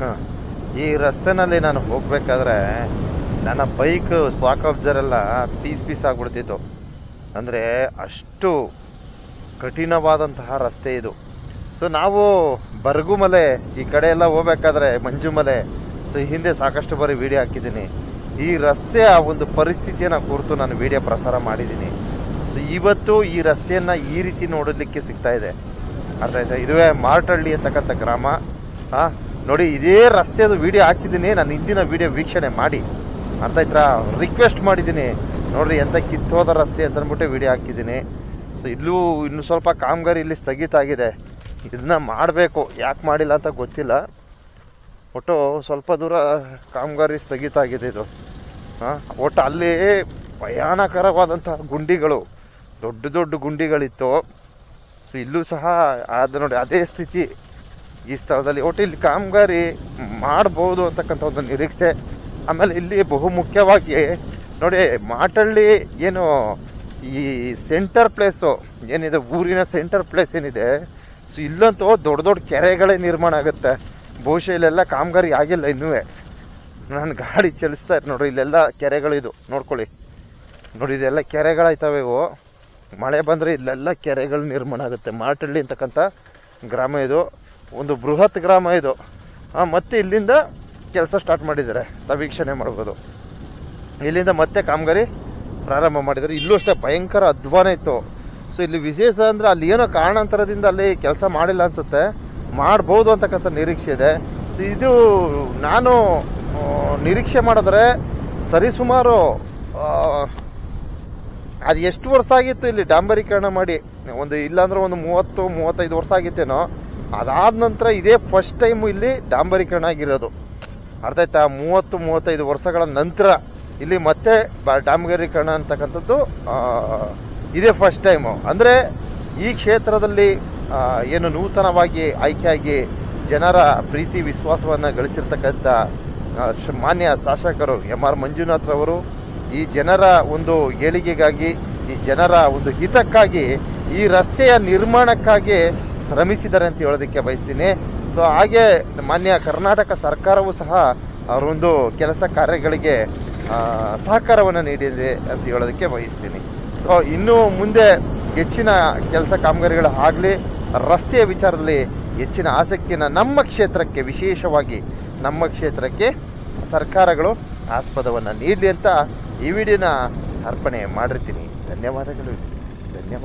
ಹಾಂ, ಈ ರಸ್ತೆನಲ್ಲಿ ನಾನು ಹೋಗಬೇಕಾದ್ರೆ ನನ್ನ ಬೈಕ್ ಸ್ವಾಕ್ ಅಬ್ಸರ್ ಎಲ್ಲ ಪೀಸ್ ಪೀಸ್ ಆಗಿಬಿಡ್ತಿತ್ತು. ಅಂದರೆ ಅಷ್ಟು ಕಠಿಣವಾದಂತಹ ರಸ್ತೆ ಇದು. ಸೊ ನಾವು ಬರ್ಗುಮಲೆ ಈ ಕಡೆ ಎಲ್ಲ ಹೋಗ್ಬೇಕಾದ್ರೆ ಮಂಜುಮಲೆ, ಸೊ ಹಿಂದೆ ಸಾಕಷ್ಟು ಬಾರಿ ವಿಡಿಯೋ ಹಾಕಿದ್ದೀನಿ. ಈ ರಸ್ತೆಯ ಒಂದು ಪರಿಸ್ಥಿತಿಯನ್ನು ಕುರಿತು ನಾನು ವಿಡಿಯೋ ಪ್ರಸಾರ ಮಾಡಿದ್ದೀನಿ. ಸೊ ಇವತ್ತು ಈ ರಸ್ತೆಯನ್ನು ಈ ರೀತಿ ನೋಡೋದಕ್ಕೆ ಸಿಗ್ತಾ ಇದೆ. ಅರ್ಥ ಆಯ್ತಾ? ಇದುವೇ ಮಾರ್ಟಳ್ಳಿ ಅಂತಕ್ಕಂಥ ಗ್ರಾಮ. ಹಾಂ ನೋಡಿ, ಇದೇ ರಸ್ತೆದು ವಿಡಿಯೋ ಹಾಕಿದ್ದೀನಿ. ನಾನು ಹಿಂದಿನ ವಿಡಿಯೋ ವೀಕ್ಷಣೆ ಮಾಡಿ, ಅರ್ಥ ಆಯ್ತಾ, ರಿಕ್ವೆಸ್ಟ್ ಮಾಡಿದ್ದೀನಿ ನೋಡ್ರಿ ಎಂಥ ಕಿತ್ತೋದ ರಸ್ತೆ ಅಂತ ಅಂದ್ಬಿಟ್ಟು ವಿಡಿಯೋ ಹಾಕಿದ್ದೀನಿ. ಸೊ ಇನ್ನೂ ಸ್ವಲ್ಪ ಕಾಮಗಾರಿ ಇಲ್ಲಿ ಸ್ಥಗಿತ ಆಗಿದೆ. ಇದನ್ನ ಮಾಡಬೇಕು, ಯಾಕೆ ಮಾಡಿಲ್ಲ ಅಂತ ಗೊತ್ತಿಲ್ಲ. ಒಟ್ಟು ಸ್ವಲ್ಪ ದೂರ ಕಾಮಗಾರಿ ಸ್ಥಗಿತ ಆಗಿದೆ ಇದು. ಹಾಂ, ಒಟ್ಟು ಅಲ್ಲಿ ಭಯಾನಕರವಾದಂತಹ ಗುಂಡಿಗಳು, ದೊಡ್ಡ ದೊಡ್ಡ ಗುಂಡಿಗಳಿತ್ತು. ಸೊ ಇಲ್ಲೂ ಸಹ ನೋಡಿ ಅದೇ ಸ್ಥಿತಿ ಈ ಸ್ಥಳದಲ್ಲಿ. ಒಟ್ಟು ಇಲ್ಲಿ ಕಾಮಗಾರಿ ಮಾಡ್ಬೋದು ಅಂತಕ್ಕಂಥ ಒಂದು ನಿರೀಕ್ಷೆ. ಆಮೇಲೆ ಇಲ್ಲಿ ಬಹುಮುಖ್ಯವಾಗಿ ನೋಡಿ, ಮಾಟಳ್ಳಿ ಏನು ಈ ಸೆಂಟರ್ ಪ್ಲೇಸು ಏನಿದೆ, ಊರಿನ ಸೆಂಟರ್ ಪ್ಲೇಸ್ ಏನಿದೆ, ಸೊ ಇಲ್ಲಂತೂ ದೊಡ್ಡ ದೊಡ್ಡ ಕೆರೆಗಳೇ ನಿರ್ಮಾಣ ಆಗುತ್ತೆ. ಬಹುಶಃ ಇಲ್ಲೆಲ್ಲ ಕಾಮಗಾರಿ ಆಗಿಲ್ಲ ಇನ್ನೂ. ನಾನು ಗಾಡಿ ಚಲಿಸ್ತಾ ಇರ್ತೀನಿ ನೋಡ್ರಿ, ಇಲ್ಲೆಲ್ಲ ಕೆರೆಗಳಿದು ನೋಡ್ಕೊಳ್ಳಿ. ನೋಡಿ ಇದೆಲ್ಲ ಕೆರೆಗಳಾಯ್ತವೆ ಇವು. ಮಳೆ ಬಂದರೆ ಇಲ್ಲೆಲ್ಲ ಕೆರೆಗಳು ನಿರ್ಮಾಣ ಆಗುತ್ತೆ. ಮಾಟಳ್ಳಿ ಅಂತಕ್ಕಂಥ ಗ್ರಾಮ ಇದು, ಒಂದು ಬೃಹತ್ ಗ್ರಾಮ ಇದು. ಮತ್ತೆ ಇಲ್ಲಿಂದ ಕೆಲಸ ಸ್ಟಾರ್ಟ್ ಮಾಡಿದ್ದಾರೆ, ತಾವು ವೀಕ್ಷಣೆ ಮಾಡ್ಬೋದು. ಇಲ್ಲಿಂದ ಮತ್ತೆ ಕಾಮಗಾರಿ ಪ್ರಾರಂಭ ಮಾಡಿದ್ದಾರೆ. ಇಲ್ಲೂ ಅಷ್ಟೇ ಭಯಂಕರ ಅಧ್ವಾನ ಇತ್ತು. ಸೊ ಇಲ್ಲಿ ವಿಶೇಷ ಅಂದರೆ ಅಲ್ಲಿ ಏನೋ ಕಾರಣಾಂತರದಿಂದ ಅಲ್ಲಿ ಕೆಲಸ ಮಾಡಿಲ್ಲ ಅನಿಸುತ್ತೆ, ಮಾಡ್ಬೋದು ಅಂತಕ್ಕಂಥ ನಿರೀಕ್ಷೆ ಇದೆ. ಸೊ ಇದು ನಾನು ನಿರೀಕ್ಷೆ ಮಾಡಿದ್ರೆ ಸರಿಸುಮಾರು ಅದು ಎಷ್ಟು ವರ್ಷ ಆಗಿತ್ತು ಇಲ್ಲಿ ಡಾಂಬರೀಕರಣ ಮಾಡಿ, ಇಲ್ಲಾಂದ್ರೆ ಒಂದು 30-35 ವರ್ಷ ಆಗಿತ್ತೇನೋ. ಅದಾದ ನಂತರ ಇದೇ ಫಸ್ಟ್ ಟೈಮು ಇಲ್ಲಿ ಡಾಂಬರೀಕರಣ ಆಗಿರೋದು. ಅರ್ಥ ಆಯ್ತಾ? 30-35 ವರ್ಷಗಳ ನಂತರ ಇಲ್ಲಿ ಮತ್ತೆ ಡಾಂಬರೀಕರಣ ಅಂತಕ್ಕಂಥದ್ದು ಇದೇ ಫಸ್ಟ್ ಟೈಮು. ಅಂದರೆ ಈ ಕ್ಷೇತ್ರದಲ್ಲಿ ಏನು ನೂತನವಾಗಿ ಆಯ್ಕೆಯಾಗಿ ಜನರ ಪ್ರೀತಿ ವಿಶ್ವಾಸವನ್ನು ಗಳಿಸಿರ್ತಕ್ಕಂಥ ಮಾನ್ಯ ಶಾಸಕರು ಎಂ.ಆರ್. ಮಂಜುನಾಥ್ ರವರು ಈ ಜನರ ಒಂದು ಏಳಿಗೆಗಾಗಿ, ಈ ಜನರ ಒಂದು ಹಿತಕ್ಕಾಗಿ, ಈ ರಸ್ತೆಯ ನಿರ್ಮಾಣಕ್ಕಾಗಿ ಶ್ರಮಿಸಿದ್ದಾರೆ ಅಂತ ಹೇಳೋದಕ್ಕೆ ಬಯಸ್ತೀನಿ. ಸೊ ಹಾಗೆ ಮಾನ್ಯ ಕರ್ನಾಟಕ ಸರ್ಕಾರವೂ ಸಹ ಅವರೊಂದು ಕೆಲಸ ಕಾರ್ಯಗಳಿಗೆ ಸಹಕಾರವನ್ನು ನೀಡಿದೆ ಅಂತ ಹೇಳೋದಕ್ಕೆ ಬಯಸ್ತೀನಿ. ಸೊ ಇನ್ನು ಮುಂದೆ ಹೆಚ್ಚಿನ ಕೆಲಸ ಕಾಮಗಾರಿಗಳು ಆಗಲಿ, ರಸ್ತೆಯ ವಿಚಾರದಲ್ಲಿ ಹೆಚ್ಚಿನ ಆಸಕ್ತಿಯನ್ನು ನಮ್ಮ ಕ್ಷೇತ್ರಕ್ಕೆ, ವಿಶೇಷವಾಗಿ ನಮ್ಮ ಕ್ಷೇತ್ರಕ್ಕೆ ಸರ್ಕಾರಗಳು ಆಸ್ಪದವನ್ನು ನೀಡಲಿ ಅಂತ ಈ ವಿಡಿಯೋನ ಅರ್ಪಣೆ ಮಾಡಿರ್ತೀನಿ. ಧನ್ಯವಾದಗಳು. ಧನ್ಯವಾದ.